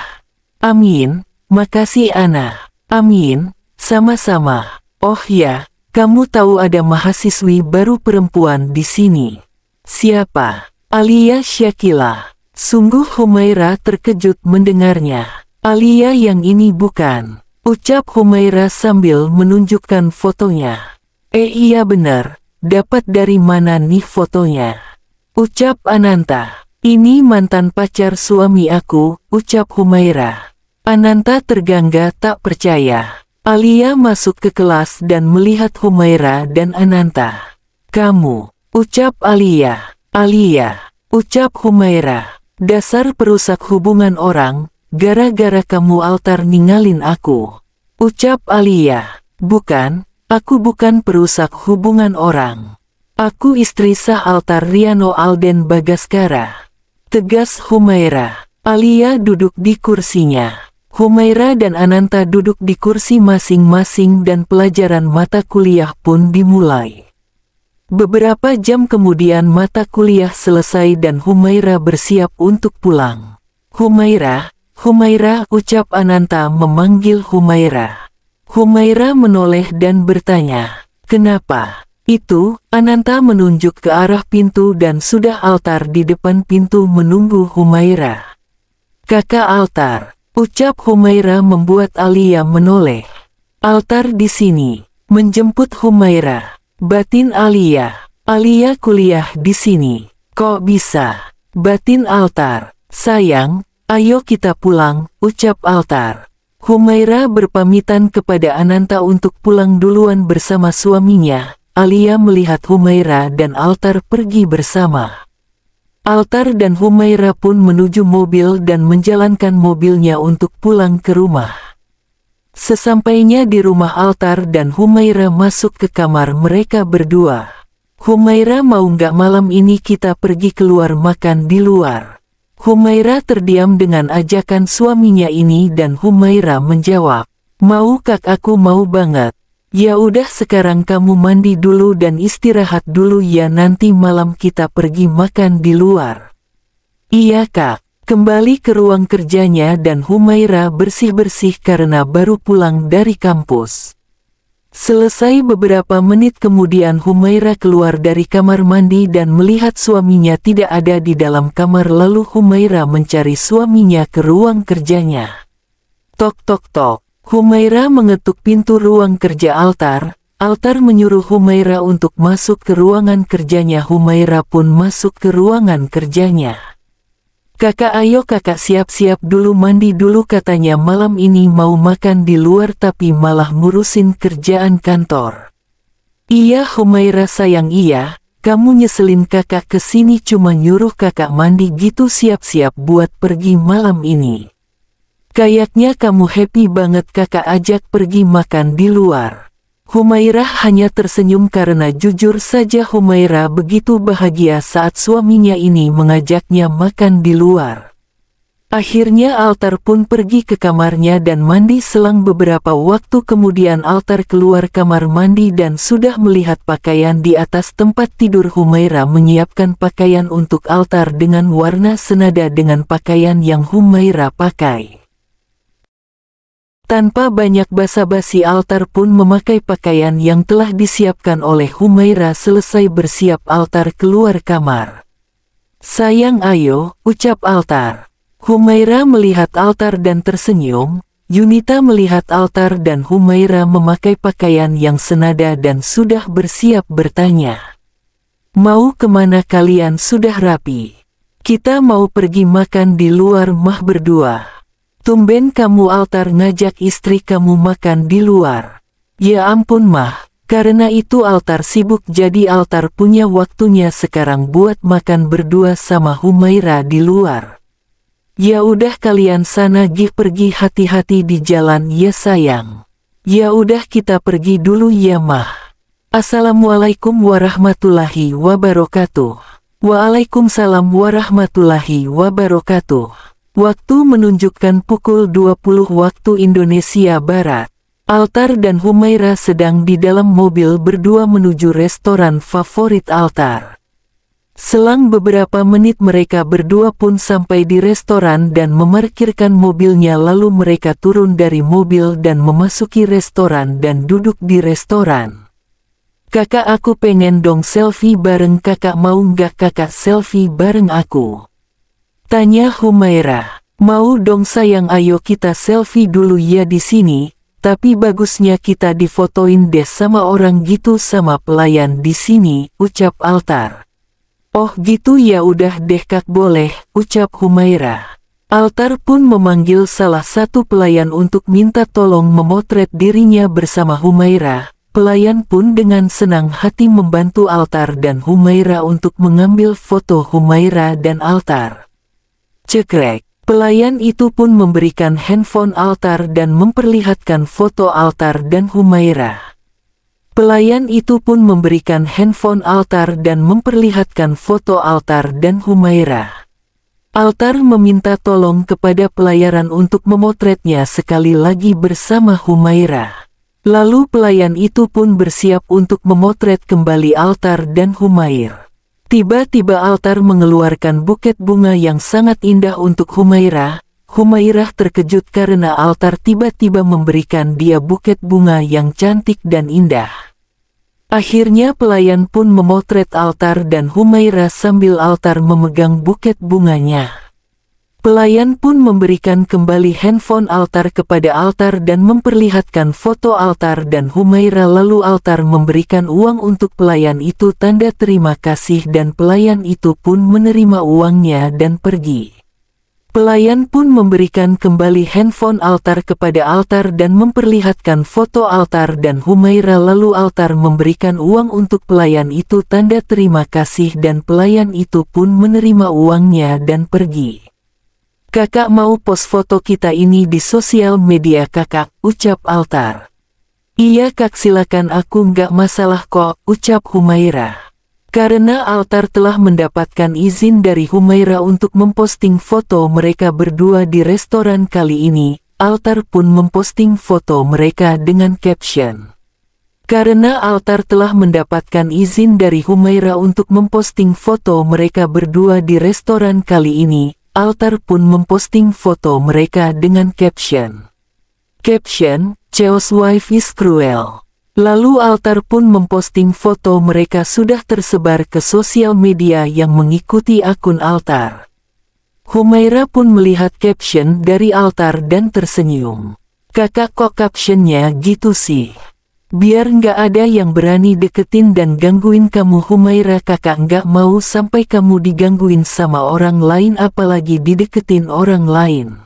Amin, makasih Ana. Amin, sama-sama. Oh ya, kamu tahu ada mahasiswi baru perempuan di sini. Siapa? Alia Syakila. Sungguh Humaira terkejut mendengarnya. Alia yang ini bukan, ucap Humaira sambil menunjukkan fotonya. Iya benar, dapat dari mana nih fotonya? Ucap Ananta. Ini mantan pacar suami aku, ucap Humaira. Ananta tergangga tak percaya. Alia masuk ke kelas dan melihat Humaira dan Ananta. Kamu, ucap Alia. Alia, ucap Humaira. Dasar perusak hubungan orang. Gara-gara kamu Altar ninggalin aku. Ucap Alia. Bukan, aku bukan perusak hubungan orang. Aku istri sah Altar Riano Alden Bagaskara. Tegas Humaira. Alia duduk di kursinya. Humaira dan Ananta duduk di kursi masing-masing dan pelajaran mata kuliah pun dimulai. Beberapa jam kemudian mata kuliah selesai dan Humaira bersiap untuk pulang. Humaira, Humaira, ucap Ananta memanggil Humaira. Humaira menoleh dan bertanya, kenapa? Itu, Ananta menunjuk ke arah pintu dan sudah Altar di depan pintu menunggu Humaira. Kakak Altar, ucap Humaira membuat Alia menoleh. Altar di sini, menjemput Humaira. Batin Alia. Alia kuliah di sini. Kok bisa? Batin Altar. Sayang, ayo kita pulang, ucap Altar. Humaira berpamitan kepada Ananta untuk pulang duluan bersama suaminya. Alia melihat Humaira dan Altar pergi bersama. Altar dan Humaira pun menuju mobil dan menjalankan mobilnya untuk pulang ke rumah. Sesampainya di rumah Altar dan Humaira masuk ke kamar mereka berdua. Humaira mau nggak malam ini kita pergi keluar makan di luar? Humaira terdiam dengan ajakan suaminya ini dan Humaira menjawab, mau kak aku mau banget. Ya udah sekarang kamu mandi dulu dan istirahat dulu ya, nanti malam kita pergi makan di luar. Iya kak. Kembali ke ruang kerjanya dan Humaira bersih-bersih karena baru pulang dari kampus. Selesai beberapa menit kemudian Humaira keluar dari kamar mandi dan melihat suaminya tidak ada di dalam kamar, lalu Humaira mencari suaminya ke ruang kerjanya. Tok tok tok. Humaira mengetuk pintu ruang kerja Altar. Altar menyuruh Humaira untuk masuk ke ruangan kerjanya. Humaira pun masuk ke ruangan kerjanya. Kakak ayo kakak siap-siap dulu, mandi dulu, katanya malam ini mau makan di luar tapi malah ngurusin kerjaan kantor. Iya Humaira sayang, iya, kamu nyeselin kakak kesini cuma nyuruh kakak mandi gitu, siap-siap buat pergi malam ini. Kayaknya kamu happy banget kakak ajak pergi makan di luar. Humaira hanya tersenyum karena jujur saja Humaira begitu bahagia saat suaminya ini mengajaknya makan di luar. Akhirnya Altar pun pergi ke kamarnya dan mandi. Selang beberapa waktu kemudian Altar keluar kamar mandi dan sudah melihat pakaian di atas tempat tidur. Humaira menyiapkan pakaian untuk Altar dengan warna senada dengan pakaian yang Humaira pakai. Tanpa banyak basa-basi Altar pun memakai pakaian yang telah disiapkan oleh Humaira. Selesai bersiap Altar keluar kamar. Sayang ayo, ucap Altar. Humaira melihat Altar dan tersenyum. Yunita melihat Altar dan Humaira memakai pakaian yang senada dan sudah bersiap bertanya. Mau kemana kalian? Sudah rapi. Kita mau pergi makan di luar mah berdua. Tumben kamu Altar ngajak istri kamu makan di luar. Ya ampun mah, karena itu Altar sibuk jadi Altar punya waktunya sekarang buat makan berdua sama Humaira di luar. Ya udah kalian sana pergi, hati-hati di jalan ya sayang. Ya udah kita pergi dulu ya mah. Assalamualaikum warahmatullahi wabarakatuh. Waalaikumsalam warahmatullahi wabarakatuh. Waktu menunjukkan pukul 20 waktu Indonesia Barat. Altar dan Humaira sedang di dalam mobil berdua menuju restoran favorit Altar. Selang beberapa menit mereka berdua pun sampai di restoran dan memarkirkan mobilnya, lalu mereka turun dari mobil dan memasuki restoran dan duduk di restoran. Kakak aku pengen dong selfie bareng kakak, mau nggak kakak selfie bareng aku? Tanya Humaira. Mau dong sayang, ayo kita selfie dulu ya di sini, tapi bagusnya kita difotoin deh sama orang gitu, sama pelayan di sini, ucap Altar. Oh gitu ya udah deh kak, boleh, ucap Humaira. Altar pun memanggil salah satu pelayan untuk minta tolong memotret dirinya bersama Humaira. Pelayan pun dengan senang hati membantu Altar dan Humaira untuk mengambil foto Humaira dan Altar. Cekrek, pelayan itu pun memberikan handphone Altar dan memperlihatkan foto Altar dan Humaira. Pelayan itu pun memberikan handphone Altar dan memperlihatkan foto Altar dan Humaira. Altar meminta tolong kepada pelayan untuk memotretnya sekali lagi bersama Humaira. Lalu pelayan itu pun bersiap untuk memotret kembali Altar dan Humaira. Tiba-tiba Altar mengeluarkan buket bunga yang sangat indah untuk Humaira. Humaira terkejut karena Altar tiba-tiba memberikan dia buket bunga yang cantik dan indah. Akhirnya pelayan pun memotret Altar dan Humaira sambil Altar memegang buket bunganya. Pelayan pun memberikan kembali handphone Altar kepada Altar dan memperlihatkan foto Altar dan Humaira, lalu Altar memberikan uang untuk pelayan itu tanda terima kasih dan pelayan itu pun menerima uangnya dan pergi. Pelayan pun memberikan kembali handphone Altar kepada Altar dan memperlihatkan foto Altar dan Humaira, lalu Altar memberikan uang untuk pelayan itu tanda terima kasih dan pelayan itu pun menerima uangnya dan pergi. Kakak mau post foto kita ini di sosial media kakak, ucap Altar. Iya kak silakan, aku nggak masalah kok, ucap Humaira. Karena Altar telah mendapatkan izin dari Humaira untuk memposting foto mereka berdua di restoran kali ini, Altar pun memposting foto mereka dengan caption. Karena altar telah mendapatkan izin dari Humaira untuk memposting foto mereka berdua di restoran kali ini, altar pun memposting foto mereka dengan caption, "Cheo's wife is cruel." Lalu altar pun memposting foto mereka sudah tersebar ke sosial media yang mengikuti akun altar. Humaira pun melihat caption dari altar dan tersenyum. "Kakak, kok captionnya gitu sih? Biar nggak ada yang berani deketin dan gangguin kamu." "Humaira, kakak nggak mau sampai kamu digangguin sama orang lain, apalagi dideketin orang lain."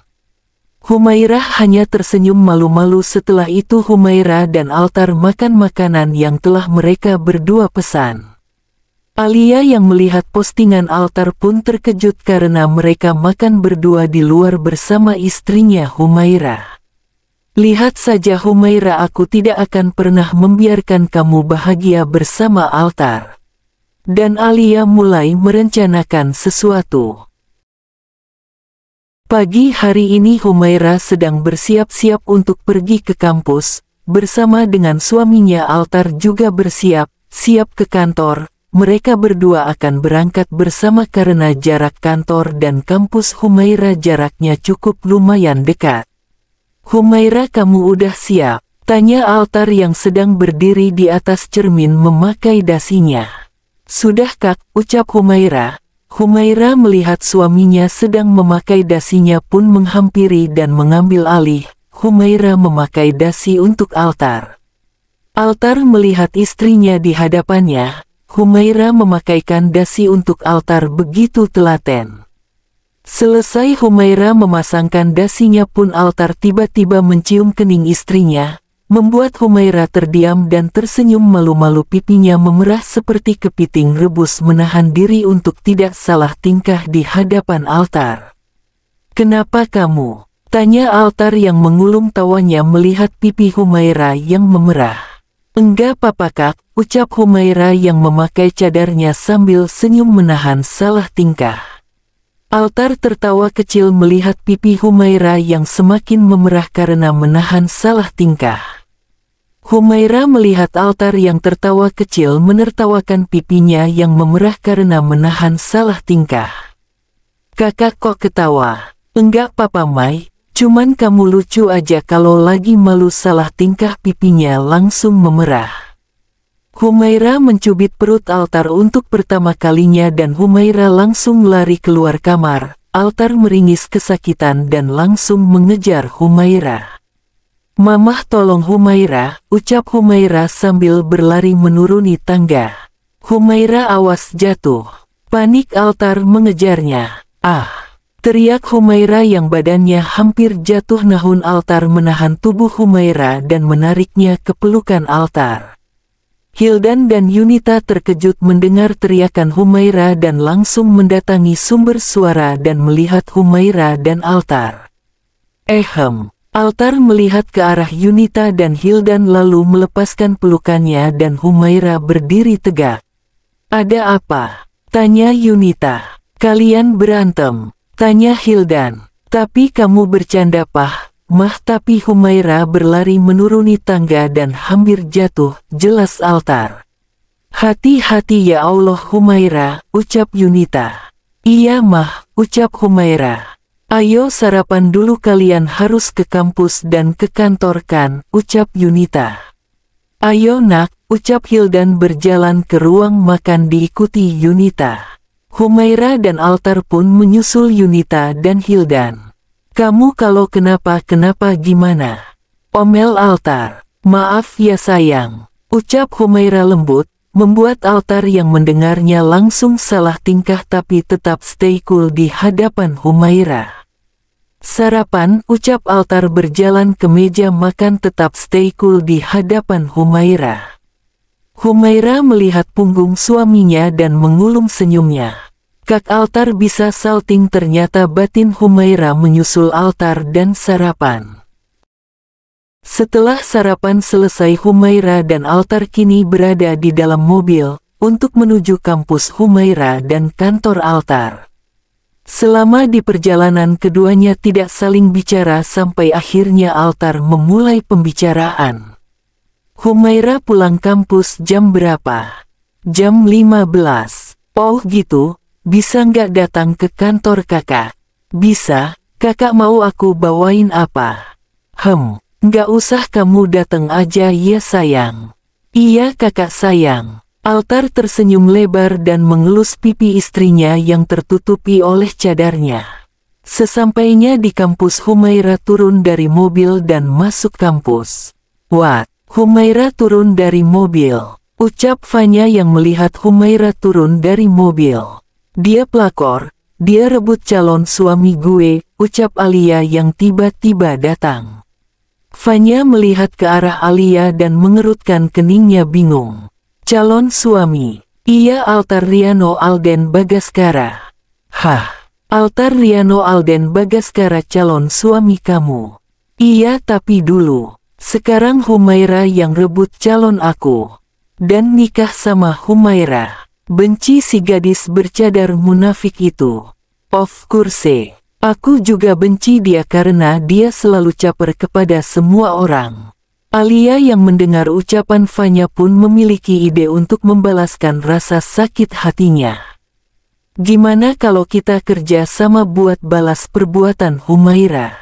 Humaira hanya tersenyum malu-malu. Setelah itu Humaira dan altar makan makanan yang telah mereka berdua pesan. Alia yang melihat postingan altar pun terkejut karena mereka makan berdua di luar bersama istrinya Humaira. "Lihat saja Humaira, aku tidak akan pernah membiarkan kamu bahagia bersama altar." Dan Alia mulai merencanakan sesuatu. Pagi hari ini Humaira sedang bersiap-siap untuk pergi ke kampus, bersama dengan suaminya altar juga siap ke kantor. Mereka berdua akan berangkat bersama karena jarak kantor dan kampus Humaira jaraknya cukup lumayan dekat. "Humaira, kamu udah siap?" tanya altar yang sedang berdiri di atas cermin memakai dasinya. "Sudah kak," ucap Humaira. Humaira melihat suaminya sedang memakai dasinya pun menghampiri dan mengambil alih. Humaira memakai dasi untuk altar. Altar melihat istrinya di hadapannya. Humaira memakaikan dasi untuk altar begitu telaten. Selesai Humaira memasangkan dasinya pun altar tiba-tiba mencium kening istrinya, membuat Humaira terdiam dan tersenyum malu-malu. Pipinya memerah seperti kepiting rebus menahan diri untuk tidak salah tingkah di hadapan altar. "Kenapa kamu?" tanya altar yang mengulum tawanya melihat pipi Humaira yang memerah. "Enggak apa-apa kak," ucap Humaira yang memakai cadarnya sambil senyum menahan salah tingkah. Altar tertawa kecil melihat pipi Humaira yang semakin memerah karena menahan salah tingkah. Humaira melihat altar yang tertawa kecil menertawakan pipinya yang memerah karena menahan salah tingkah. "Kakak kok ketawa?" "Enggak apa-apa Mai, cuman kamu lucu aja kalau lagi malu." Salah tingkah pipinya langsung memerah. Humaira mencubit perut altar untuk pertama kalinya dan Humaira langsung lari keluar kamar. Altar meringis kesakitan dan langsung mengejar Humaira. "Mamah, tolong Humaira," ucap Humaira sambil berlari menuruni tangga. "Humaira, awas jatuh." Panik altar mengejarnya. "Ah!" teriak Humaira yang badannya hampir jatuh, namun altar menahan tubuh Humaira dan menariknya ke pelukan altar. Hildan dan Yunita terkejut mendengar teriakan Humaira dan langsung mendatangi sumber suara dan melihat Humaira dan altar. Altar melihat ke arah Yunita dan Hildan lalu melepaskan pelukannya dan Humaira berdiri tegak. "Ada apa?" tanya Yunita. "Kalian berantem?" tanya Hildan. "Tapi kamu bercanda Mah?" Tapi Humaira berlari menuruni tangga dan hampir jatuh, jelas altar. "Hati-hati ya Allah Humaira," ucap Yunita. "Iya Mah," ucap Humaira. "Ayo sarapan dulu, kalian harus ke kampus dan ke kantor kan," ucap Yunita. "Ayo nak," ucap Hildan berjalan ke ruang makan diikuti Yunita. Humaira dan altar pun menyusul Yunita dan Hildan. "Kamu kalau kenapa-kenapa gimana?" omel altar. "Maaf ya sayang," ucap Humaira lembut, membuat altar yang mendengarnya langsung salah tingkah tapi tetap stay cool di hadapan Humaira. "Sarapan," ucap altar berjalan ke meja makan tetap stay cool di hadapan Humaira. Humaira melihat punggung suaminya dan mengulum senyumnya. Kak altar bisa salting, ternyata batin Humaira menyusul altar dan sarapan. Setelah sarapan selesai Humaira dan altar kini berada di dalam mobil, untuk menuju kampus Humaira dan kantor altar. Selama di perjalanan keduanya tidak saling bicara sampai akhirnya altar memulai pembicaraan. Humaira pulang kampus jam berapa? Jam 15. Oh gitu, bisa nggak datang ke kantor kakak? Bisa, kakak mau aku bawain apa? Nggak usah, kamu datang aja ya sayang. Iya kakak sayang. Altar tersenyum lebar dan mengelus pipi istrinya yang tertutupi oleh cadarnya. Sesampainya di kampus, Humaira turun dari mobil dan masuk kampus. What? Humaira turun dari mobil, ucap Fanya yang melihat Humaira turun dari mobil. Dia pelakor, dia rebut calon suami gue, ucap Alia yang tiba-tiba datang. Fanya melihat ke arah Alia dan mengerutkan keningnya bingung. Calon suami, iya Altar Riano Alden Bagaskara. Hah, Altar Riano Alden Bagaskara calon suami kamu? Iya tapi dulu. Sekarang Humaira yang rebut calon aku. Dan nikah sama Humaira. Benci si gadis bercadar munafik itu. Of course, aku juga benci dia karena dia selalu caper kepada semua orang. Alia yang mendengar ucapan Fanya pun memiliki ide untuk membalaskan rasa sakit hatinya. Gimana kalau kita kerja sama buat balas perbuatan Humaira?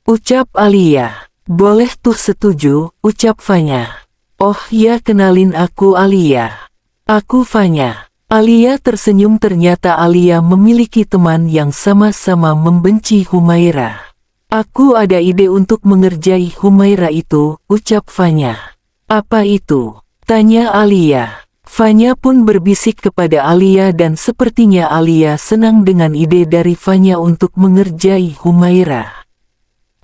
Ucap Alia. Boleh tuh, setuju, ucap Fanya. Oh ya, kenalin aku Alia. Aku Fanya. Alia tersenyum, ternyata Alia memiliki teman yang sama-sama membenci Humaira. Aku ada ide untuk mengerjai Humaira itu, ucap Fanya. Apa itu? Tanya Alia. Fanya pun berbisik kepada Alia dan sepertinya Alia senang dengan ide dari Fanya untuk mengerjai Humaira.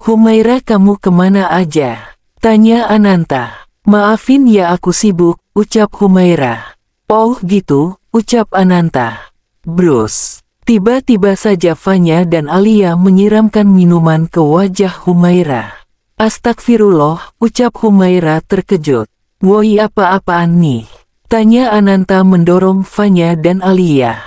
Humaira, kamu kemana aja? Tanya Ananta. Maafin ya, aku sibuk, ucap Humaira. Oh gitu, ucap Ananta. Bros. Tiba-tiba saja Fanya dan Alia menyiramkan minuman ke wajah Humaira. Astagfirullah, ucap Humaira terkejut. Woi, apa-apaan nih? Tanya Ananta mendorong Fanya dan Alia.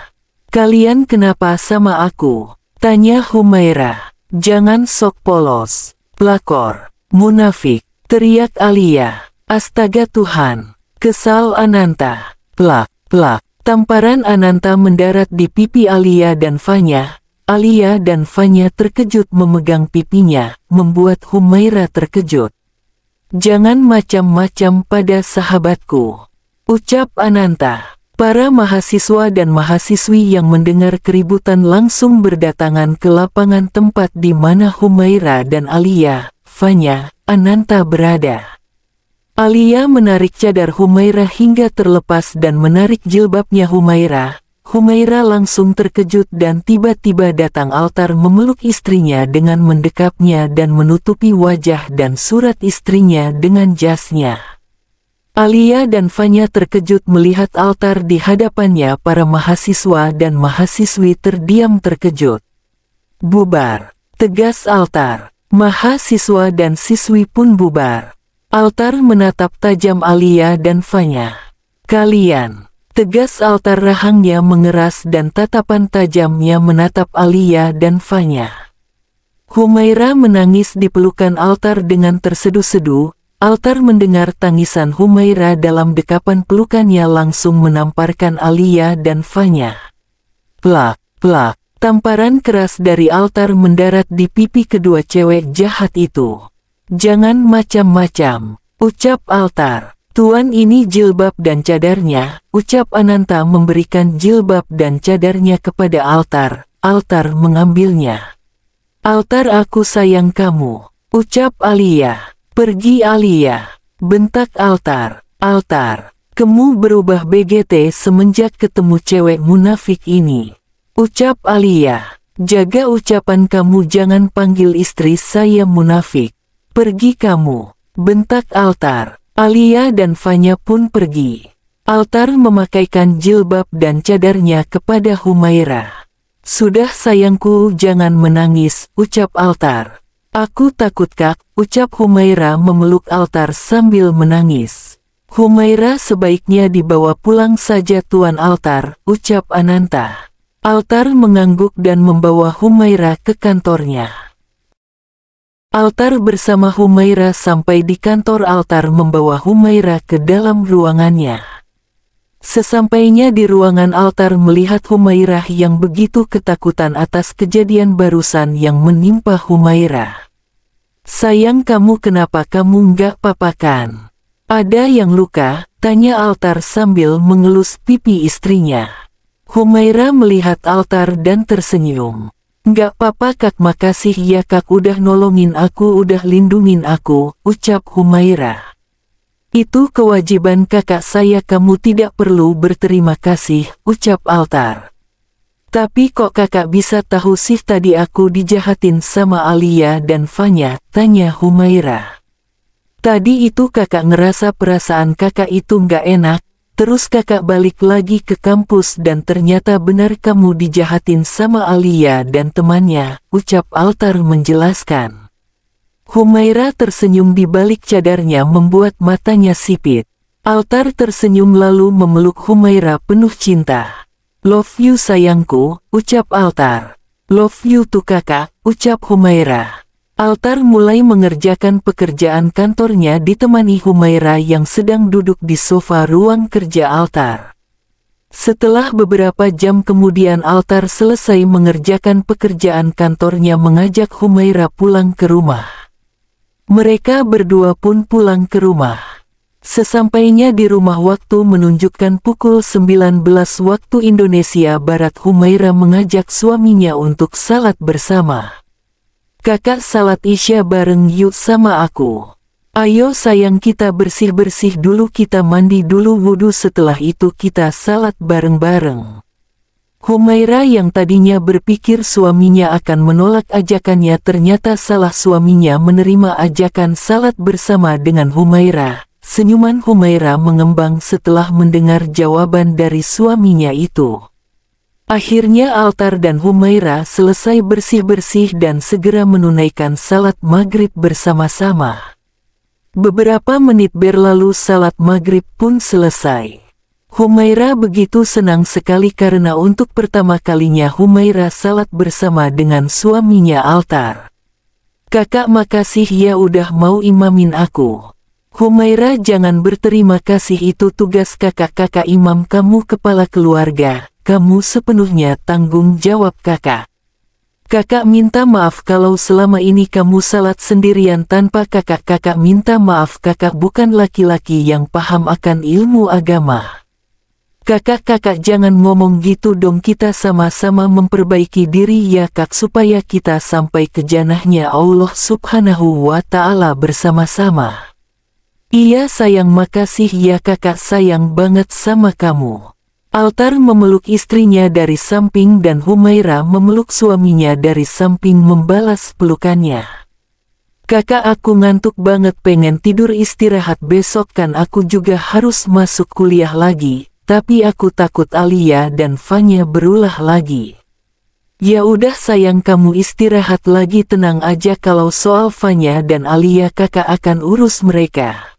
Kalian kenapa sama aku? Tanya Humaira. Jangan sok polos, pelakor, munafik, teriak Alia. Astaga Tuhan, kesal Ananta. Plak, plak, tamparan Ananta mendarat di pipi Alia dan Fanya. Alia dan Fanya terkejut memegang pipinya, membuat Humaira terkejut. Jangan macam-macam pada sahabatku, ucap Ananta. Para mahasiswa dan mahasiswi yang mendengar keributan langsung berdatangan ke lapangan tempat di mana Humaira dan Alia, Fanya, Ananta berada. Alia menarik cadar Humaira hingga terlepas dan menarik jilbabnya Humaira. Humaira langsung terkejut dan tiba-tiba datang Altar memeluk istrinya dengan mendekapnya dan menutupi wajah dan surat istrinya dengan jasnya. Alia dan Fanya terkejut melihat Altar di hadapannya. Para mahasiswa dan mahasiswi terdiam terkejut. Bubar, tegas Altar. Mahasiswa dan siswi pun bubar. Altar menatap tajam Alia dan Fanya. Kalian, tegas Altar, rahangnya mengeras dan tatapan tajamnya menatap Alia dan Fanya. Humaira menangis di pelukan Altar dengan terseduh-seduh. Altar mendengar tangisan Humaira dalam dekapan pelukannya langsung menamparkan Alia dan Fanya. Plak, plak, tamparan keras dari Altar mendarat di pipi kedua cewek jahat itu. Jangan macam-macam, ucap Altar. Tuan, ini jilbab dan cadarnya, ucap Ananta memberikan jilbab dan cadarnya kepada Altar. Altar mengambilnya. Altar, aku sayang kamu, ucap Alia. Pergi Alia, bentak Altar. Altar, kamu berubah BGT semenjak ketemu cewek munafik ini, ucap Alia. Jaga ucapan kamu, jangan panggil istri saya munafik. Pergi kamu, bentak Altar. Alia dan Fanya pun pergi. Altar memakaikan jilbab dan cadarnya kepada Humaira. Sudah sayangku, jangan menangis, ucap Altar. Aku takut kak, ucap Humaira memeluk Altar sambil menangis. Humaira sebaiknya dibawa pulang saja Tuan Altar, ucap Ananta. Altar mengangguk dan membawa Humaira ke kantornya. Altar bersama Humaira sampai di kantor. Altar membawa Humaira ke dalam ruangannya. Sesampainya di ruangan, Altar melihat Humaira yang begitu ketakutan atas kejadian barusan yang menimpa Humaira. "Sayang, kamu kenapa? Kamu nggak apa-apa kan? Ada yang luka?" tanya Altar sambil mengelus pipi istrinya. Humaira melihat Altar dan tersenyum. "Nggak apa-apa Kak, makasih ya Kak udah nolongin aku, udah lindungin aku," ucap Humaira. "Itu kewajiban kakak saya, kamu tidak perlu berterima kasih," ucap Altar. "Tapi kok kakak bisa tahu sih tadi aku dijahatin sama Alia dan Fanya?" tanya Humaira. "Tadi itu kakak ngerasa perasaan kakak itu nggak enak, terus kakak balik lagi ke kampus dan ternyata benar kamu dijahatin sama Alia dan temannya," ucap Altar menjelaskan. Humaira tersenyum di balik cadarnya membuat matanya sipit. Altar tersenyum lalu memeluk Humaira penuh cinta. "Love you sayangku," ucap Altar. "Love you tuh kakak," ucap Humaira. Altar mulai mengerjakan pekerjaan kantornya ditemani Humaira yang sedang duduk di sofa ruang kerja Altar. Setelah beberapa jam kemudian Altar selesai mengerjakan pekerjaan kantornya mengajak Humaira pulang ke rumah. Mereka berdua pun pulang ke rumah. Sesampainya di rumah waktu menunjukkan pukul 19 waktu Indonesia Barat. Humaira mengajak suaminya untuk salat bersama. "Kakak salat Isya bareng yuk sama aku. Ayo sayang, kita bersih-bersih dulu, kita mandi dulu wudhu, setelah itu kita salat bareng-bareng." Humaira yang tadinya berpikir suaminya akan menolak ajakannya ternyata salah, suaminya menerima ajakan salat bersama dengan Humaira. Senyuman Humaira mengembang setelah mendengar jawaban dari suaminya itu. Akhirnya Altar dan Humaira selesai bersih-bersih dan segera menunaikan salat maghrib bersama-sama. Beberapa menit berlalu, salat maghrib pun selesai. Humaira begitu senang sekali karena untuk pertama kalinya Humaira salat bersama dengan suaminya Altar. "Kakak makasih ya udah mau imamin aku." "Humaira jangan berterima kasih, itu tugas kakak, kakak imam, kamu kepala keluarga, kamu sepenuhnya tanggung jawab kakak. Kakak minta maaf kalau selama ini kamu salat sendirian tanpa kakak, kakak minta maaf, kakak bukan laki-laki yang paham akan ilmu agama. Kakak jangan ngomong gitu dong, kita sama-sama memperbaiki diri ya Kak supaya kita sampai ke jannahnya Allah Subhanahu wa Ta'ala bersama-sama." "Iya sayang, makasih ya kakak, sayang banget sama kamu." Altar memeluk istrinya dari samping dan Humaira memeluk suaminya dari samping membalas pelukannya. "Kakak aku ngantuk banget, pengen tidur istirahat, besok kan aku juga harus masuk kuliah lagi. Tapi aku takut Alia dan Fanya berulah lagi." "Ya udah sayang, kamu istirahat lagi, tenang aja, kalau soal Fanya dan Alia kakak akan urus mereka."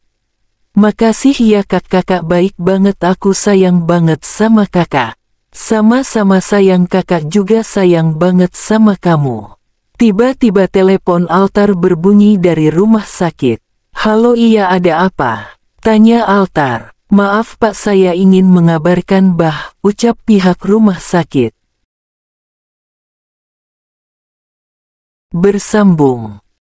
"Makasih ya Kak, kakak baik banget, aku sayang banget sama kakak." "Sama-sama sayang, kakak juga sayang banget sama kamu." Tiba-tiba telepon Altar berbunyi dari rumah sakit. "Halo, iya ada apa?" tanya Altar. "Maaf Pak, saya ingin mengabarkan ucap pihak rumah sakit. Bersambung.